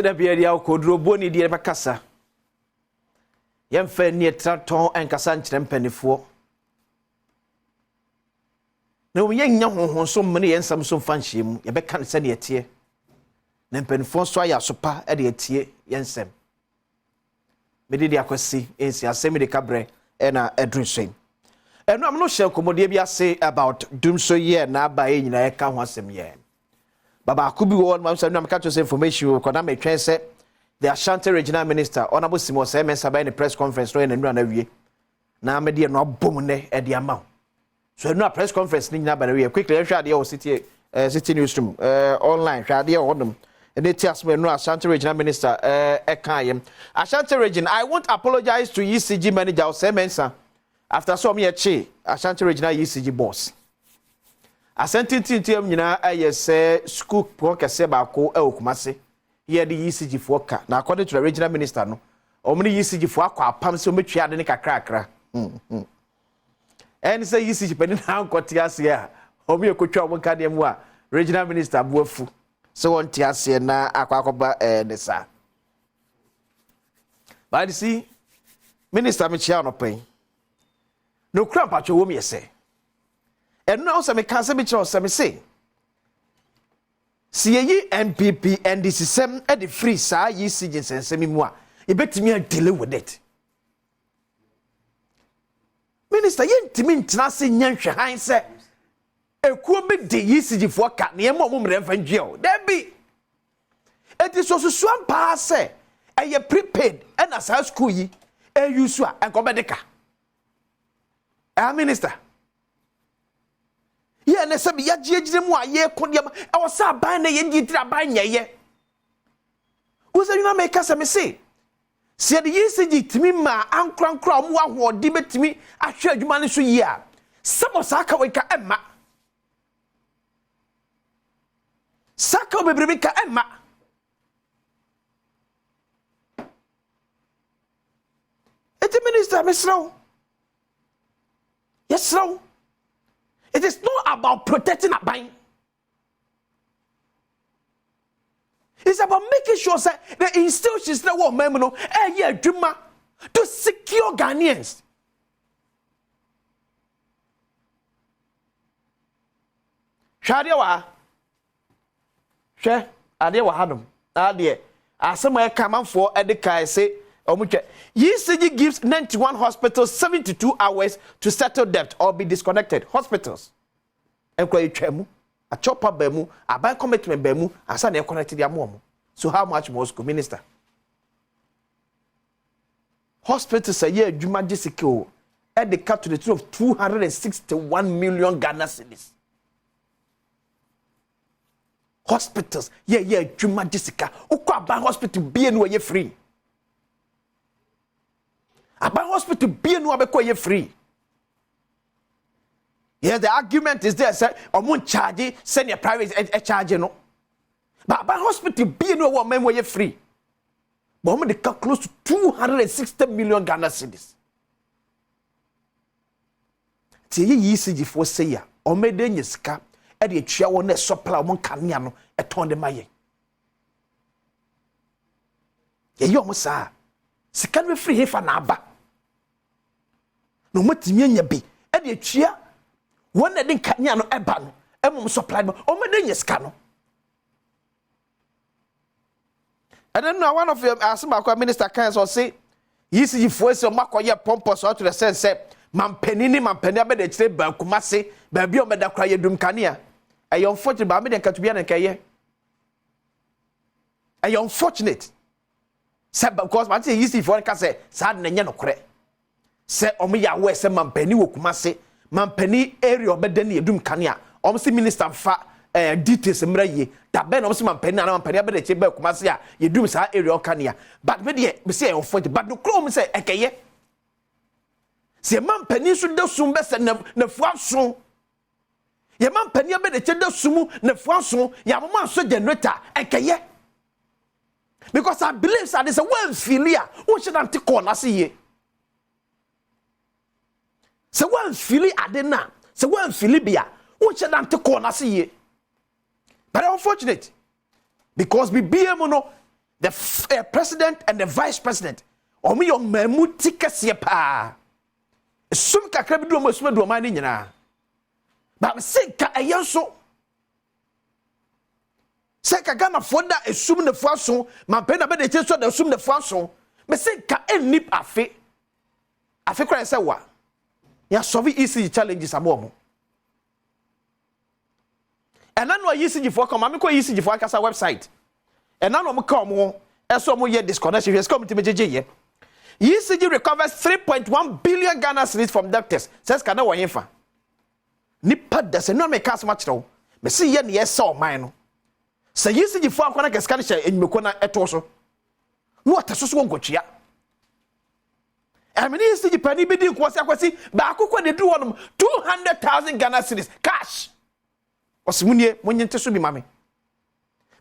da bia dia kodro boni die bakasa yemfa ni traton enkasa nkyerem panifo na wo yenya honhon so mne yensam so fanhye mu ye beka se ne etie na panifo so aya sopa e de etie yensem mede dia kwasi ensi Asem Yi Di Ka bre na edrusem eno am no hye komodie bia say about dumso ye na ba e nyina ye ka ho asem ye Baba could be one man say no catch information ko na me twen say the Ashanti regional minister honorable Simo say men sabai in press conference no na na wie na me de no bom ne e de ama so no press conference ni nyina ba na wie quickly hwa de o city newsroom online hwa de o dum and it tells me no Ashanti regional minister Ekayem Ashanti region I won't apologize to ECG manager say mensa after so me Ashanti regional ECG boss Ashanti tintiam nyina ayese school prokese baako Kumase here the ECG for ka na according to the regional minister no omni ECG for akwa apam se ometwa ade ne kakra and say ECG pe na ankoti ase a omi ekotwa omo ka dem a regional minister buafu so won ti ase na akwakoba ne sa but see minister me chia no pen no kra pacho wo me yese and now some can say me say see ye MPP and this is some at the free sa ye sijin sensemi mu a e betimi a delay with it minister ye ntimi ntina se nyanhwe han se ekuo be de ye sijifo ka ne mo mre mfa ndwe o da bi eti so so ampa se eye prepaid and as high school yi e use a enko be deka minister ye na se bi ya giegire mu aye kodem e wo sa ban na ye ngitira ban nyeye wo se nyuna make se me se se de ECG timi ma ankrankra mu ahodi betimi ahwe adwuma ne so yi a sabo saka we ka emma saka bebrebe ka emma eti minister mesro yes so it is not about protecting a bind. It's about making sure that the institutions that were memorable to secure Ghanaians. Shadia Adewa Hadum. Adie. Asem Yi come for Edika say ECG gives 91 hospitals 72 hours to settle debt or be disconnected. Hospitals. Enquire tremu, a chopper bemu, a bank commitment bemu, a son connected their mom. So how much more school minister? Hospitals a year Juma Jessica at the cut to the tune of 261 million Ghana cedis. Hospitals, Juma Jessica, Ukwa Bank Hospital be anywhere free. About hospital be no abeko ye free. Yeah, the argument is there, sir. Omun charge, send your private a charge, no. But about hospital be no one man ye free. But they cut close to 260 million Ghana cedis. Tiye ECG for say ya, o me den yeska, e de tua won na sopla won kanea no e ton de maye. Ye yo mo sa. Sika no free hefa na aba. No matimi anya bi e de atua won na den kanya no eba no emom supply no o me den yeska no. I don't know one of your Asema minister can so say ECG for say makoye pompos out to the sense say mampani abe de kire ba Kumase ba bi o me da kra ye dum kanea e unfortunate ba me den katubia na kaye e unfortunate say because man say ECG for can say sad na nya no kre say omo ya we say mampani wo Kumase mampani area obeda na edum kanea omo say minister fa details mra ye da be na omo say mampani na mampani abe de kire ba Kumase a yedum sa area kanea but me de be say unfortunate but no chrome say ekeye se mampani so da sum be se na fuaso ye mampani abe de kire da sumu na fuaso ya mama so generator ekeye because I believe that there's a one filia who should not take on us here. So one fili adena, so one filibia, who should not take on us here. But unfortunate, because we be mono, the president and the vice president omo yo mamuti kese pa sum kakra bi do mo sum do man ni nyina ba se ka eyenso se ka gana foda esum ne fuaso ma pe na be de cheso da sum ne fuaso me se ka enip afe kra se wa ya solve ECG challenges amomo and then what ECG for come am ko ECG for akasa website and now mo come eso mo ye disconnection yes come to me jeje ECG recovers 3.1 billion Ghana cedis from doctors says kana wo yefa nipa da se no me ka asma kire wo me se ye ne yesa o man no se ECG for akwana ka scan share enyimeko na eto so no ataso so ngotua I mean ECG pani be di kwasi ba akokwa de du wonom 200,000 Ghana cedis cash osimunie monyente so bi mame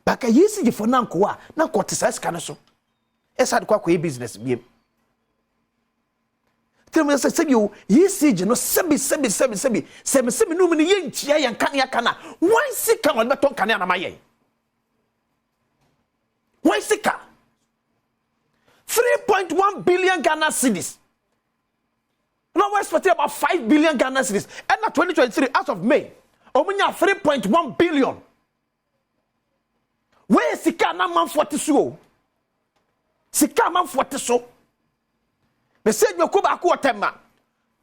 baka ECG for nanko a na kwotesa scan so esa de kwa business biem tell me say you ECG no sebi no me ye nchia ye nkan ya kana wan sika won beton kan ya na maye wan sika 3.1 billion Ghana cedis now we're expecting about 5 billion Ghana cedis and now 2023 out of May omunya 3.1 billion where sika na man 40 so sika man 40 so message me ko ba ko tema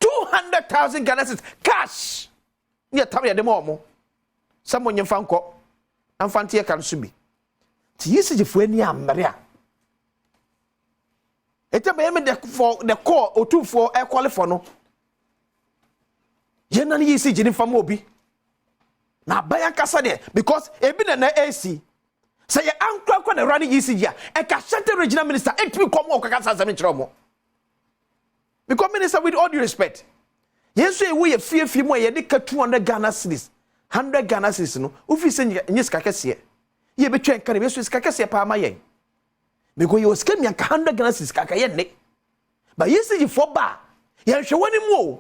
200,000 Ghana cedis cash ne tam ye dem omo samo nyemfa nko amfante ye kan so bi ti ECG fo ani amre a ete be me the call otu for e qualify no ye na ECG ni fama obi na bayan kasa de because ebi na AC say ankwa na running ECG a ka Ashanti regional minister entimi come o kaka sa me kire mo because minister with all due respect yes we ye fie mo ye de ka 200 Ghana cedis 100 Ghana cedis no ofi se nyes ka kese ye be twen kan be so ska kese pa ma yen because you scam yan 100 Ghana cedis ka ye ne but ECG for ba ye hwe woni mu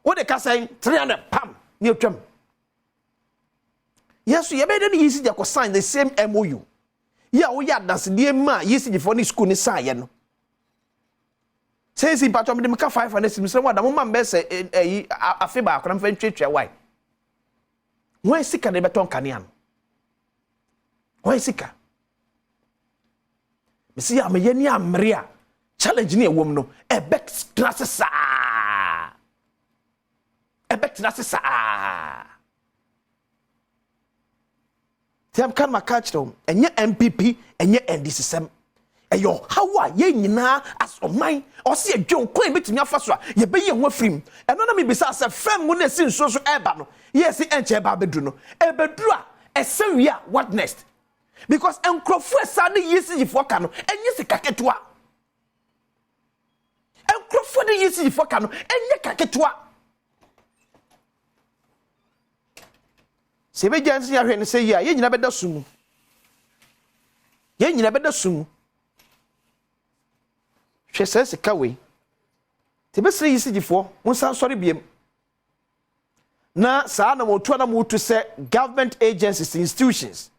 o de ka say 300 pam ni otwam yes you be dey ECG ko sign the same MOU ya wo ya dance de ma ECG for ni school ni sign ye no say si patcho me dem ka 500 sim wa da mo ma be say afi ba akona mfa twetwe why why sika de beton kanian why sika me see am ye ni amre a challenge ni ewom no e bet trasesa Tiam kan makach them enye MPP enye NDC sem eyo hawa ye nyina as oman o se adwon kwan betimi afa so a ye be ye ho afrim eno na me bisa se fam mu na si nso so eba no yes enche eba bedu no ebedu a esewia what next because enkrofu esa na ECG for ka no enye sika ketua enkrofu de ECG for ka no enye kaketua se be jansi ya hwe ne se ya ye nyina beda sumu hwe se ka we te be se ECG for munsa sori biem na saa na motu na motu se government agencies institutions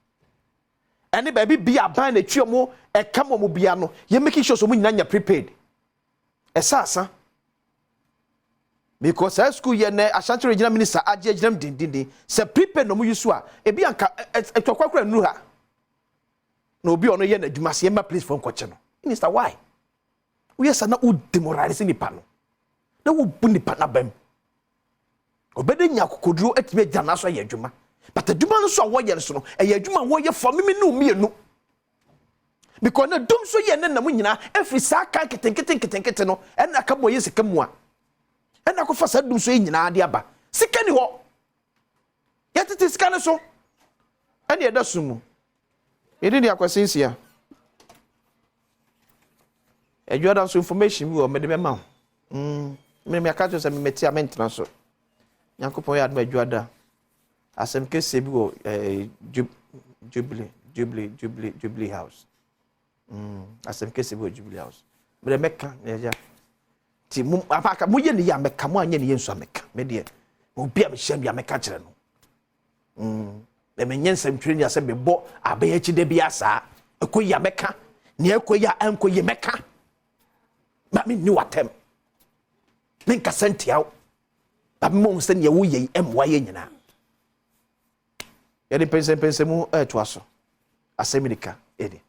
ene ba bi aban na twa mo e ka mo bia no ye make sure so mo nyina nya prepared esasa because high school ye na Ashanti regional minister aje ginam dindindin se prepared no mo yusu a e bi anka etwakwakra nu ha na obi ono ye na adwuma se ma place for nkoche no minister why we yes na u demoralize ni pa no na wo bu ni pa na bam obede nya kokoduro etibe jana so ye adwuma but adwuma no so wo ye so no e ye adwuma wo ye for me no mienu because na dum so ye na mo nyina every saa kan keten no e na ka mo ye sika mu a e na ko fa sa dum so ye nyina de aba sika ni ho ye tete sika no so e na da sumu e di akwasensia e joda so information we o me de be ma me akacho se me meti amentra so Yankopon ya adma juada asem kese bi wo Jubilee house asem kese bi wo Jubilee house me meka ya ti mu apaka mu ye ne ya meka mu anya ne ye nso ameka me de obi am hia bia meka kire no me nyen sem twiri ya se be bo abaye chi de bia sa ekoyi ya meka ne ekoya ankoye meka ba me ni watem me nkasa ntiaw ba me mo se ne wo ye emwa ye nyina yɛde pensem mu ɛto aso Asem Yi Di Ka edi